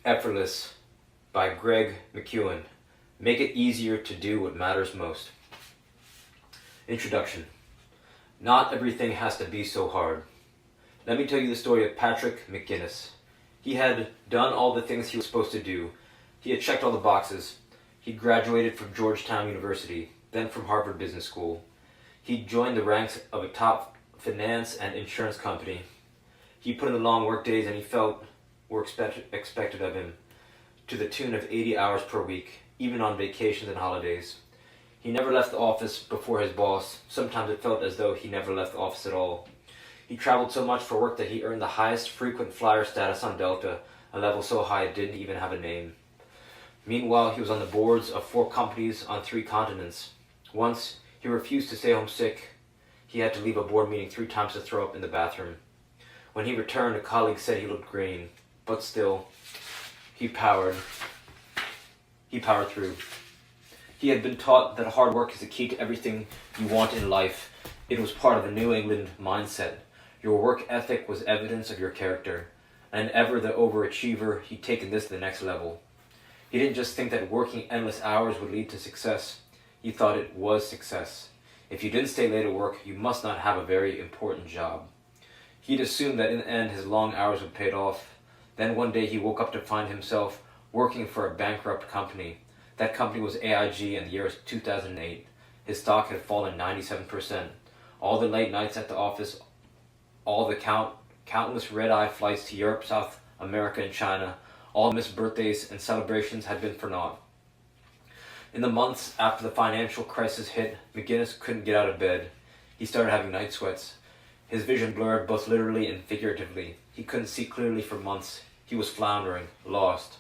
Effortless by Mckeown. Make it easier to do what matters most. Introduction. Not everything has to be so hard. Let me tell you the story of Patrick McGinnis. He had done all the things he was supposed to do. He had checked all the boxes. He graduated from Georgetown University, then from Harvard Business School. He joined the ranks of a top finance and insurance company. He put in the long work days and he felt were expected of him, to the tune of 80 hours per week, even on vacations and holidays. He never left the office before his boss. Sometimes it felt as though he never left the office at all. He traveled so much for work that he earned the highest frequent flyer status on Delta, a level so high it didn't even have a name. Meanwhile, he was on the boards of 4 companies on 3 continents. Once, he refused to stay home sick. He had to leave a board meeting 3 times to throw up in the bathroom. When he returned, a colleague said he looked green, but still, he powered through. He had been taught that hard work is the key to everything you want in life. It was part of a New England mindset. Your work ethic was evidence of your character. And ever the overachiever, he'd taken this to the next level. He didn't just think that working endless hours would lead to success. He thought it was success. If you didn't stay late at work, you must not have a very important job. He'd assumed that in the end his long hours would pay off. Then one day he woke up to find himself working for a bankrupt company. That company was AIG in the year 2008. His stock had fallen 97%. All the late nights at the office, all the countless red-eye flights to Europe, South America, and China, all the missed birthdays and celebrations had been for naught. In the months after the financial crisis hit, McGinnis couldn't get out of bed. He started having night sweats. His vision blurred both literally and figuratively. He couldn't see clearly for months. He was floundering, lost.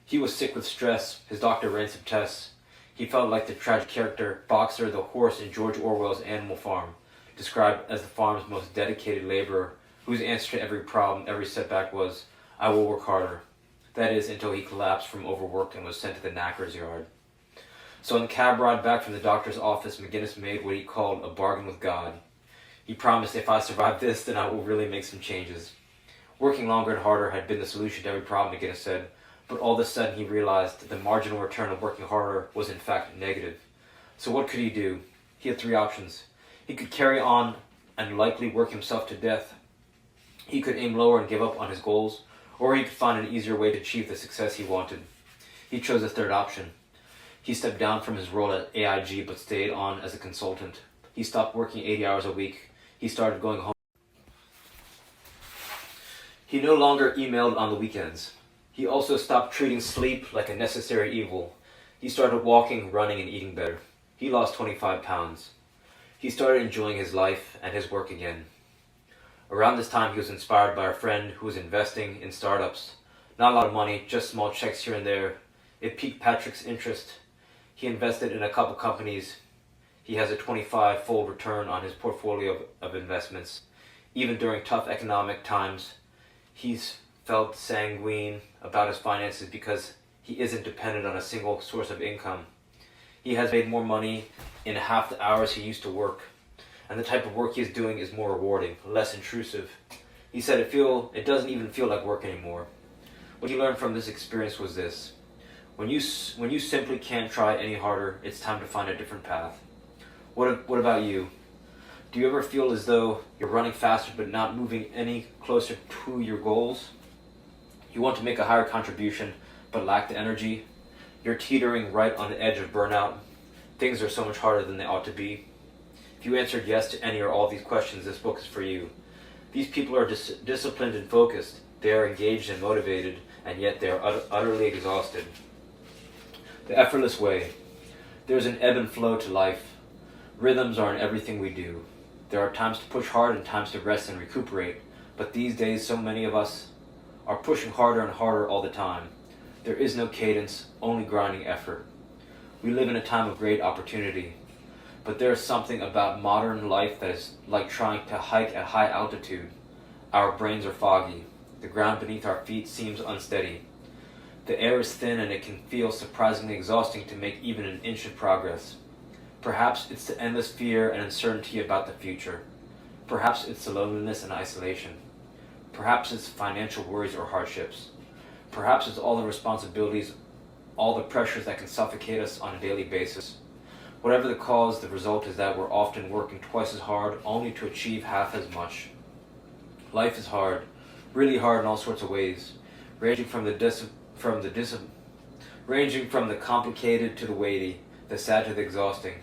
He was sick with stress. His doctor ran some tests. He felt like the tragic character, Boxer the horse in George Orwell's Animal Farm, described as the farm's most dedicated laborer, whose answer to every problem, every setback was, "I will work harder." That is, until he collapsed from overwork and was sent to the knacker's yard. So on the cab ride back from the doctor's office, McGinnis made what he called a bargain with God. He promised, if I survive this, then I will really make some changes. Working longer and harder had been the solution to every problem, McGinnis said, but all of a sudden he realized that the marginal return of working harder was in fact negative. So what could he do? He had 3 options. He could carry on and likely work himself to death. He could aim lower and give up on his goals, or he could find an easier way to achieve the success he wanted. He chose the third option. He stepped down from his role at AIG but stayed on as a consultant. He stopped working 80 hours a week. He started going home. He no longer emailed on the weekends. He also stopped treating sleep like a necessary evil. He started walking, running, and eating better. He lost 25 pounds. He started enjoying his life and his work again. Around this time, he was inspired by a friend who was investing in startups. Not a lot of money, just small checks here and there. It piqued Patrick's interest. He invested in a couple companies. He has a 25-fold return on his portfolio of investments. Even during tough economic times, he's felt sanguine about his finances because he isn't dependent on a single source of income. He has made more money in half the hours he used to work, and the type of work he's doing is more rewarding, less intrusive. He said it doesn't even feel like work anymore. What he learned from this experience was this: when you simply can't try any harder, it's time to find a different path. What about you? Do you ever feel as though you're running faster but not moving any closer to your goals? You want to make a higher contribution but lack the energy? You're teetering right on the edge of burnout. Things are so much harder than they ought to be. If you answered yes to any or all these questions, this book is for you. These people are disciplined and focused. They are engaged and motivated, and yet they are utterly exhausted. The Effortless Way. There's an ebb and flow to life. Rhythms are in everything we do. There are times to push hard and times to rest and recuperate, but these days so many of us are pushing harder and harder all the time. There is no cadence, only grinding effort. We live in a time of great opportunity, but there is something about modern life that is like trying to hike at high altitude. Our brains are foggy. The ground beneath our feet seems unsteady. The air is thin and it can feel surprisingly exhausting to make even an inch of progress. Perhaps it's the endless fear and uncertainty about the future. Perhaps it's the loneliness and isolation. Perhaps it's financial worries or hardships. Perhaps it's all the responsibilities, all the pressures that can suffocate us on a daily basis. Whatever the cause, the result is that we're often working twice as hard only to achieve half as much. Life is hard, really hard in all sorts of ways, ranging from the complicated to the weighty, the sad to the exhausting.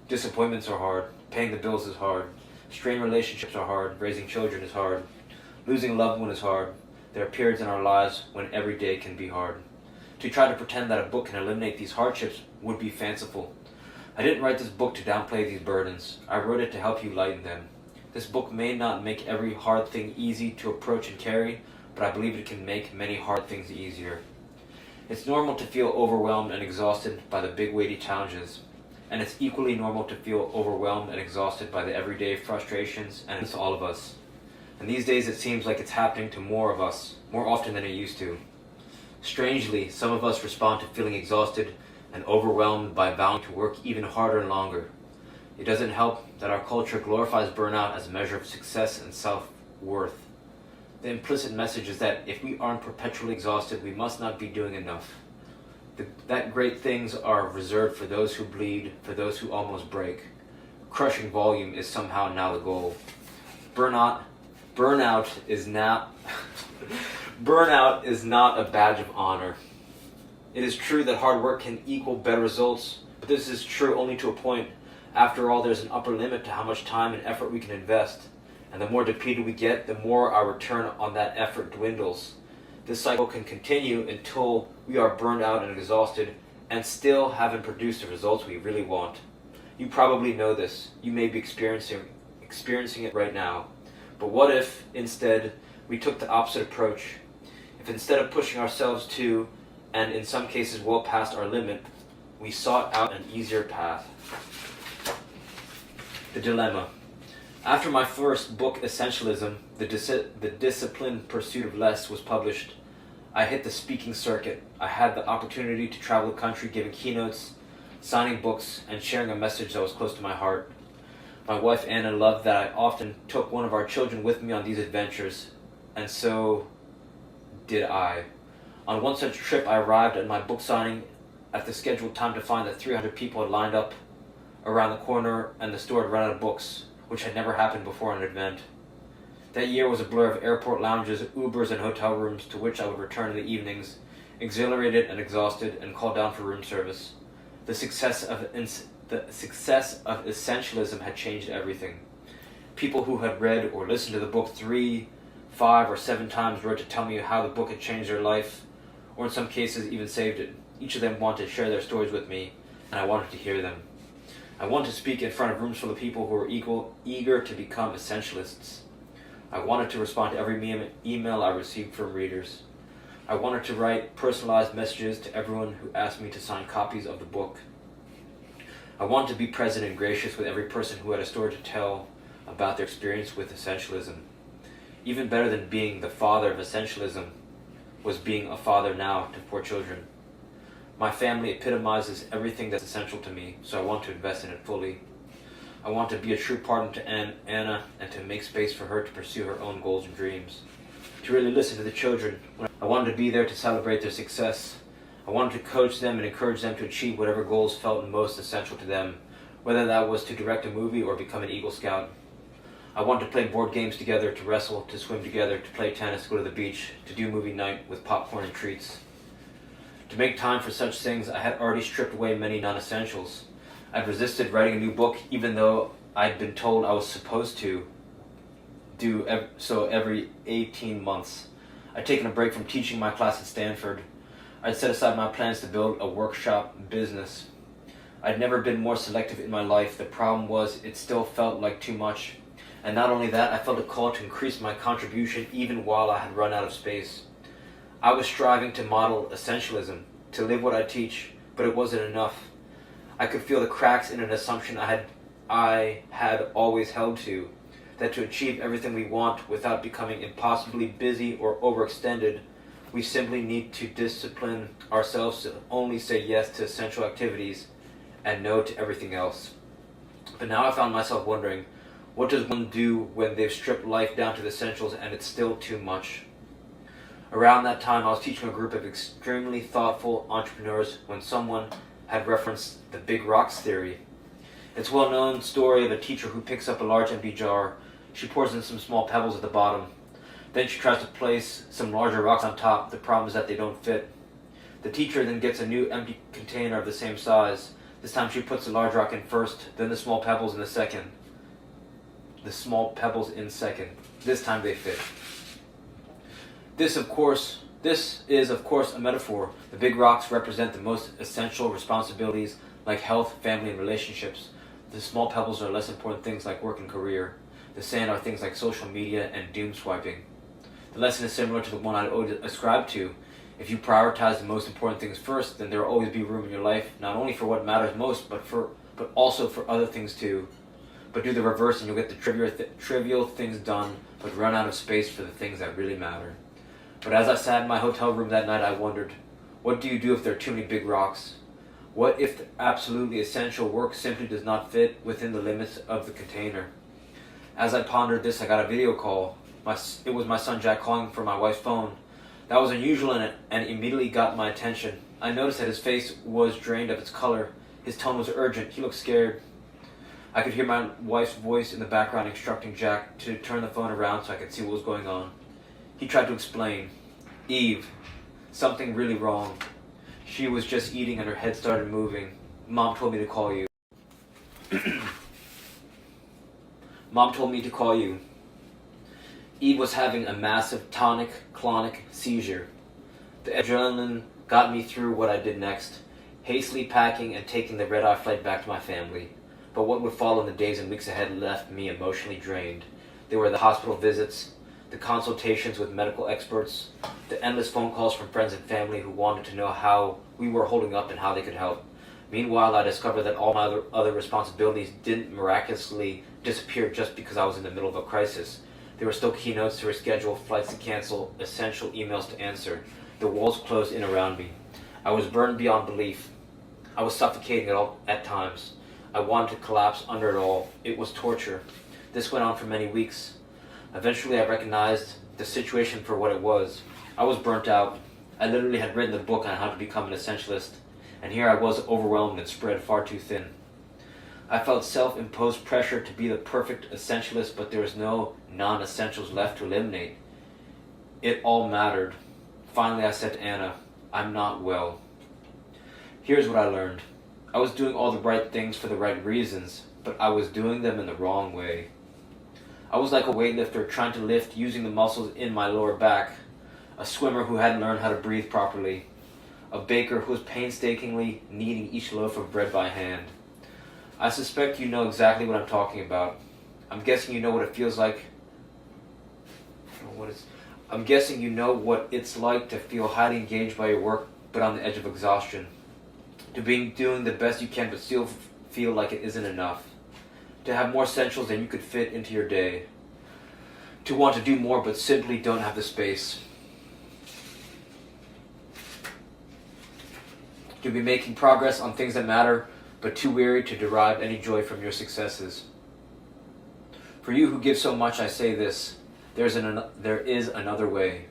Disappointments are hard, paying the bills is hard, strained relationships are hard, raising children is hard, losing a loved one is hard. There are periods in our lives when every day can be hard. To try to pretend that a book can eliminate these hardships would be fanciful. I didn't write this book to downplay these burdens. I wrote it to help you lighten them. This book may not make every hard thing easy to approach and carry, but I believe it can make many hard things easier. It's normal to feel overwhelmed and exhausted by the big weighty challenges, and it's equally normal to feel overwhelmed and exhausted by the everyday frustrations, and it's all of us. And these days it seems like it's happening to more of us, more often than it used to. Strangely, some of us respond to feeling exhausted and overwhelmed by vowing to work even harder and longer. It doesn't help that our culture glorifies burnout as a measure of success and self-worth. The implicit message is that if we aren't perpetually exhausted, we must not be doing enough. That great things are reserved for those who bleed, for those who almost break. Crushing volume is somehow now the goal. Burnout is not a badge of honor. It is true that hard work can equal better results, but this is true only to a point. After all, there's an upper limit to how much time and effort we can invest, and the more depleted we get, the more our return on that effort dwindles. This cycle can continue until we are burned out and exhausted and still haven't produced the results we really want. You probably know this. You may be experiencing it right now. But what if, instead, we took the opposite approach? If instead of pushing ourselves to, and in some cases well past our limit, we sought out an easier path? The dilemma. After my first book, Essentialism, the Disciplined Pursuit of Less, was published, I hit the speaking circuit. I had the opportunity to travel the country giving keynotes, signing books, and sharing a message that was close to my heart. My wife Anna loved that I often took one of our children with me on these adventures, and so did I. On one such trip, I arrived at my book signing at the scheduled time to find that 300 people had lined up around the corner and the store had run out of books, which had never happened before an event. That year was a blur of airport lounges, Ubers, and hotel rooms to which I would return in the evenings, exhilarated and exhausted, and call down for room service. The success of Essentialism had changed everything. People who had read or listened to the book 3, 5, or 7 times wrote to tell me how the book had changed their life, or in some cases even saved it. Each of them wanted to share their stories with me, and I wanted to hear them. I wanted to speak in front of rooms full of people who were eager to become essentialists. I wanted to respond to every email I received from readers. I wanted to write personalized messages to everyone who asked me to sign copies of the book. I wanted to be present and gracious with every person who had a story to tell about their experience with essentialism. Even better than being the father of essentialism was being a father now to 4 children. My family epitomizes everything that's essential to me, so I want to invest in it fully. I want to be a true partner to Anna and to make space for her to pursue her own goals and dreams. To really listen to the children. I wanted to be there to celebrate their success. I wanted to coach them and encourage them to achieve whatever goals felt most essential to them, whether that was to direct a movie or become an Eagle Scout. I wanted to play board games together, to wrestle, to swim together, to play tennis, go to the beach, to do movie night with popcorn and treats. To make time for such things, I had already stripped away many non-essentials. I'd resisted writing a new book, even though I'd been told I was supposed to do so every 18 months. I'd taken a break from teaching my class at Stanford. I'd set aside my plans to build a workshop business. I'd never been more selective in my life. The problem was it still felt like too much. And not only that, I felt a call to increase my contribution even while I had run out of space. I was striving to model essentialism, to live what I teach, but it wasn't enough. I could feel the cracks in an assumption I had always held to, that to achieve everything we want without becoming impossibly busy or overextended, we simply need to discipline ourselves to only say yes to essential activities and no to everything else. But now I found myself wondering, what does one do when they've stripped life down to the essentials and it's still too much? Around that time, I was teaching a group of extremely thoughtful entrepreneurs when someone had referenced the big rocks theory. It's a well-known story of a teacher who picks up a large empty jar. She pours in some small pebbles at the bottom. Then she tries to place some larger rocks on top. The problem is that they don't fit. The teacher then gets a new empty container of the same size. This time she puts the large rock in first, then the small pebbles in the second. The small pebbles in second. This time they fit. This is of course a metaphor. The big rocks represent the most essential responsibilities like health, family, and relationships. The small pebbles are less important things like work and career. The sand are things like social media and doom swiping. The lesson is similar to the one I ascribe to. If you prioritize the most important things first, then there will always be room in your life, not only for what matters most, but also for other things too. But do the reverse and you'll get the trivial things done, but run out of space for the things that really matter. But as I sat in my hotel room that night, I wondered, what do you do if there are too many big rocks? What if the absolutely essential work simply does not fit within the limits of the container? As I pondered this, I got a video call. It was my son Jack calling from my wife's phone. That was unusual and immediately got my attention. I noticed that his face was drained of its color. His tone was urgent. He looked scared. I could hear my wife's voice in the background instructing Jack to turn the phone around so I could see what was going on. He tried to explain. Eve, something really wrong. She was just eating and her head started moving. Mom told me to call you. Mom told me to call you. Eve was having a massive tonic-clonic seizure. The adrenaline got me through what I did next, hastily packing and taking the red-eye flight back to my family. But what would follow in the days and weeks ahead left me emotionally drained. There were the hospital visits, the consultations with medical experts, the endless phone calls from friends and family who wanted to know how we were holding up and how they could help. Meanwhile, I discovered that all my other responsibilities didn't miraculously disappear just because I was in the middle of a crisis. There were still keynotes to reschedule, flights to cancel, essential emails to answer. The walls closed in around me. I was burned beyond belief. I was suffocating at times. I wanted to collapse under it all. It was torture. This went on for many weeks. Eventually, I recognized the situation for what it was. I was burnt out. I literally had written the book on how to become an essentialist, and here I was overwhelmed and spread far too thin. I felt self-imposed pressure to be the perfect essentialist, but there was no non-essentials left to eliminate. It all mattered. Finally, I said to Anna, I'm not well. Here's what I learned. I was doing all the right things for the right reasons, but I was doing them in the wrong way. I was like a weightlifter trying to lift using the muscles in my lower back, a swimmer who hadn't learned how to breathe properly, a baker who was painstakingly kneading each loaf of bread by hand. I suspect you know exactly what I'm talking about. I'm guessing you know what it feels like. I'm guessing you know what it's like to feel highly engaged by your work, but on the edge of exhaustion. To be doing the best you can, but still feel like it isn't enough. To have more essentials than you could fit into your day. To want to do more, but simply don't have the space. To be making progress on things that matter, but too weary to derive any joy from your successes. For you who give so much, I say this. There is another way.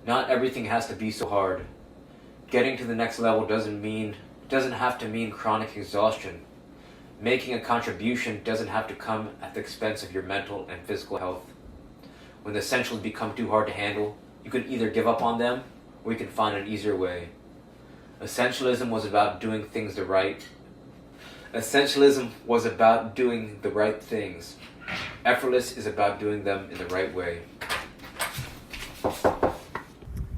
Not everything has to be so hard. Getting to the next level doesn't have to mean chronic exhaustion. Making a contribution doesn't have to come at the expense of your mental and physical health. When the essentials become too hard to handle, you can either give up on them, or you can find an easier way. Essentialism was about doing the right things. Effortless is about doing them in the right way.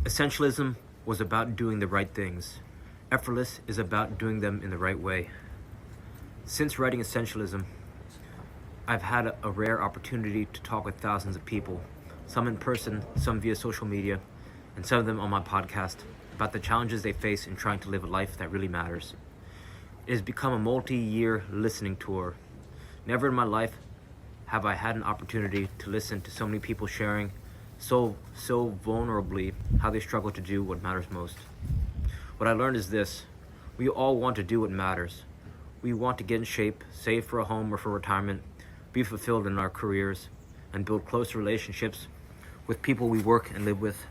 Essentialism was about doing the right things. Effortless is about doing them in the right way. Since writing Essentialism, I've had a rare opportunity to talk with thousands of people, some in person, some via social media, and some of them on my podcast, about the challenges they face in trying to live a life that really matters. It has become a multi-year listening tour. Never in my life have I had an opportunity to listen to so many people sharing so vulnerably how they struggle to do what matters most. What I learned is this: we all want to do what matters. We want to get in shape, save for a home or for retirement, be fulfilled in our careers, and build close relationships with people we work and live with.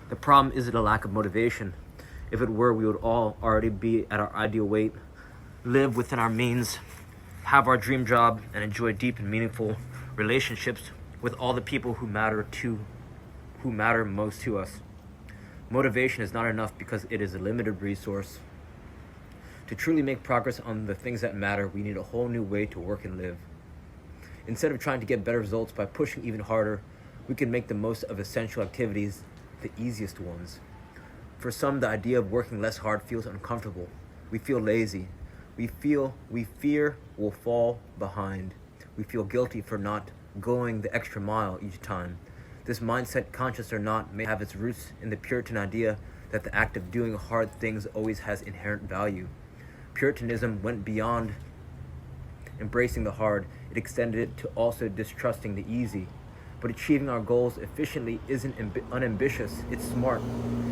The problem isn't a lack of motivation. If it were, we would all already be at our ideal weight, live within our means, have our dream job, and enjoy deep and meaningful relationships with all the people who matter most to us. Motivation is not enough because it is a limited resource. To truly make progress on the things that matter, we need a whole new way to work and live. Instead of trying to get better results by pushing even harder, we can make the most of essential activities the easiest ones. For some, the idea of working less hard feels uncomfortable. We feel lazy. We fear we'll fall behind. We feel guilty for not going the extra mile each time. This mindset, conscious or not, may have its roots in the Puritan idea that the act of doing hard things always has inherent value. Puritanism went beyond embracing the hard. It extended it to also distrusting the easy. But achieving our goals efficiently isn't unambitious, it's smart.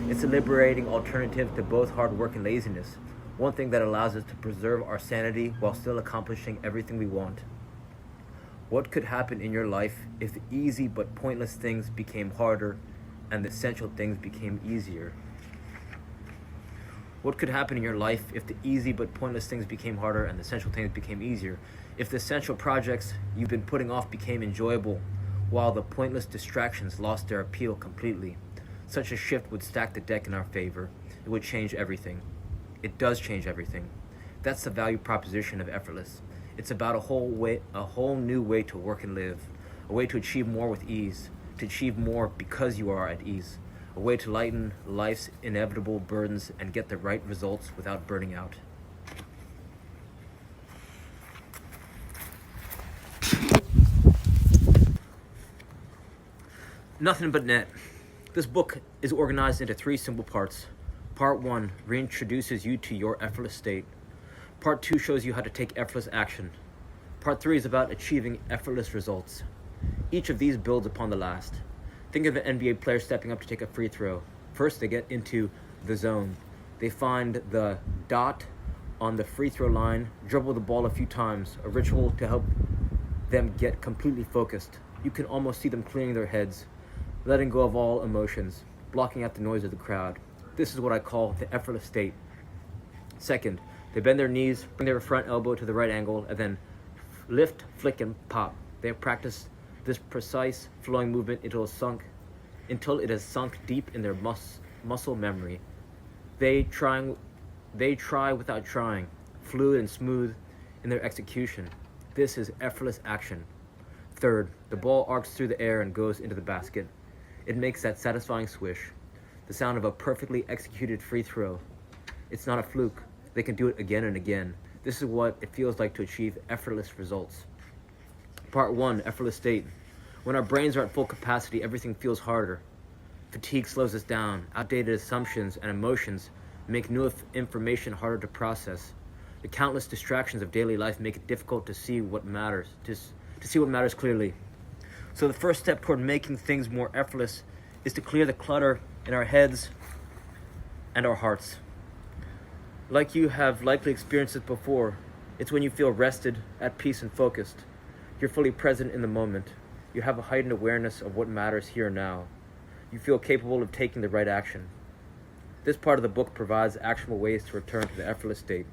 It's a liberating alternative to both hard work and laziness. One thing that allows us to preserve our sanity while still accomplishing everything we want. What could happen in your life if the easy but pointless things became harder and the essential things became easier? What could happen in your life if the easy but pointless things became harder and the essential things became easier? If the essential projects you've been putting off became enjoyable, while the pointless distractions lost their appeal completely? Such a shift would stack the deck in our favor. It would change everything. It does change everything. That's the value proposition of Effortless. It's about a whole new way to work and live, a way to achieve more with ease, to achieve more because you are at ease, a way to lighten life's inevitable burdens and get the right results without burning out. Nothing but net. This book is organized into 3 simple parts. Part 1 reintroduces you to your effortless state. Part 2 shows you how to take effortless action. Part 3 is about achieving effortless results. Each of these builds upon the last. Think of an NBA player stepping up to take a free throw. First, they get into the zone. They find the dot on the free throw line, dribble the ball a few times, a ritual to help them get completely focused. You can almost see them clearing their heads, letting go of all emotions, blocking out the noise of the crowd. This is what I call the effortless state. Second, they bend their knees, bring their front elbow to the right angle, and then lift, flick, and pop. They have practiced this precise flowing movement until it has sunk deep in their muscle memory. They try without trying, fluid and smooth in their execution. This is effortless action. Third, the ball arcs through the air and goes into the basket. It makes that satisfying swish, the sound of a perfectly executed free throw. It's not a fluke. They can do it again and again. This is what it feels like to achieve effortless results. Part 1, effortless state. When our brains are at full capacity, everything feels harder. Fatigue slows us down. Outdated assumptions and emotions make new information harder to process. The countless distractions of daily life make it difficult to see what matters, to see what matters clearly. So the first step toward making things more effortless is to clear the clutter in our heads and our hearts. Like you have likely experienced it before, it's when you feel rested, at peace, and focused. You're fully present in the moment. You have a heightened awareness of what matters here and now. You feel capable of taking the right action. This part of the book provides actionable ways to return to the effortless state.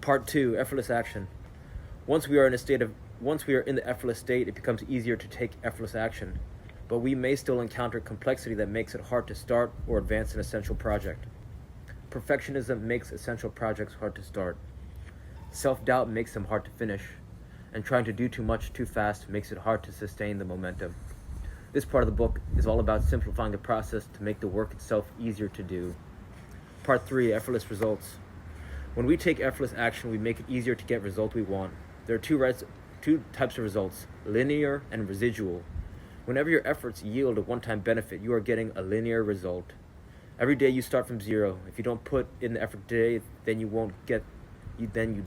Part 2, effortless action. Once we are in the effortless state, it becomes easier to take effortless action. But we may still encounter complexity that makes it hard to start or advance an essential project. Perfectionism makes essential projects hard to start. Self-doubt makes them hard to finish. And trying to do too much too fast makes it hard to sustain the momentum. This part of the book is all about simplifying the process to make the work itself easier to do. Part 3, effortless results. When we take effortless action, we make it easier to get results we want. There are two types of results, linear and residual. Whenever your efforts yield a one-time benefit, you are getting a linear result. Every day you start from zero. If you don't put in the effort today, then you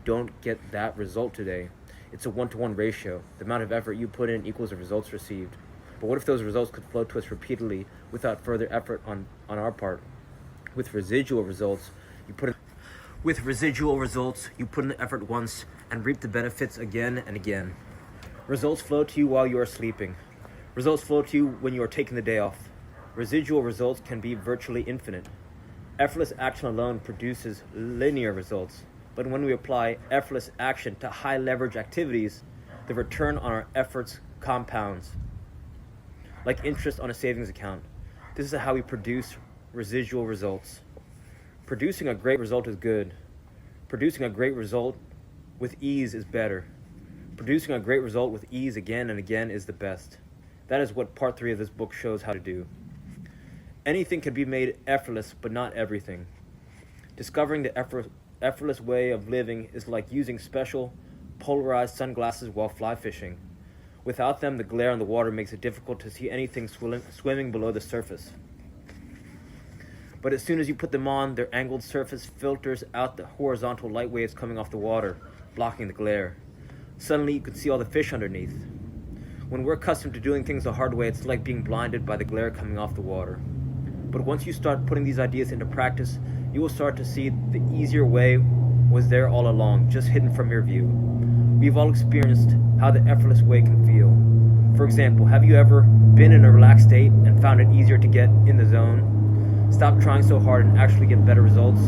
don't get that result today. It's a 1-to-1 ratio. The amount of effort you put in equals the results received. But what if those results could flow to us repeatedly without further effort on our part? With residual results, you put in the effort once and reap the benefits again and again. Results flow to you while you are sleeping. Results flow to you when you are taking the day off. Residual results can be virtually infinite. Effortless action alone produces linear results, but when we apply effortless action to high leverage activities, the return on our efforts compounds, like interest on a savings account. This is how we produce residual results. Producing a great result is good. Producing a great result with ease is better. Producing a great result with ease again and again is the best. That is what part 3 of this book shows how to do. Anything can be made effortless, but not everything. Discovering the effortless way of living is like using special polarized sunglasses while fly fishing. Without them, the glare on the water makes it difficult to see anything swimming below the surface. But as soon as you put them on, their angled surface filters out the horizontal light waves coming off the water, blocking the glare. Suddenly, you can see all the fish underneath. When we're accustomed to doing things the hard way, it's like being blinded by the glare coming off the water. But once you start putting these ideas into practice, you will start to see the easier way was there all along, just hidden from your view. We've all experienced how the effortless way can feel. For example, have you ever been in a relaxed state and found it easier to get in the zone? Stop trying so hard and actually get better results?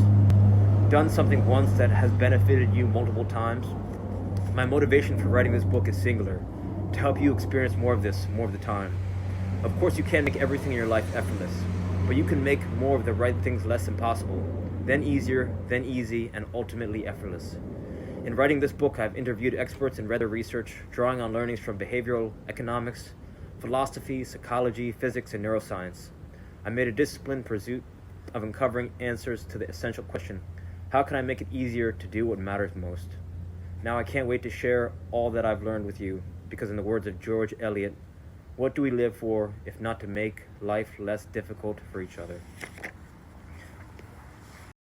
Done something once that has benefited you multiple times? My motivation for writing this book is singular, to help you experience more of this, more of the time. Of course, you can't make everything in your life effortless, but you can make more of the right things less impossible, then easier, then easy, and ultimately effortless. In writing this book, I've interviewed experts in weather research, drawing on learnings from behavioral economics, philosophy, psychology, physics, and neuroscience. I made a disciplined pursuit of uncovering answers to the essential question, how can I make it easier to do what matters most? Now I can't wait to share all that I've learned with you, because in the words of George Eliot, what do we live for if not to make life less difficult for each other?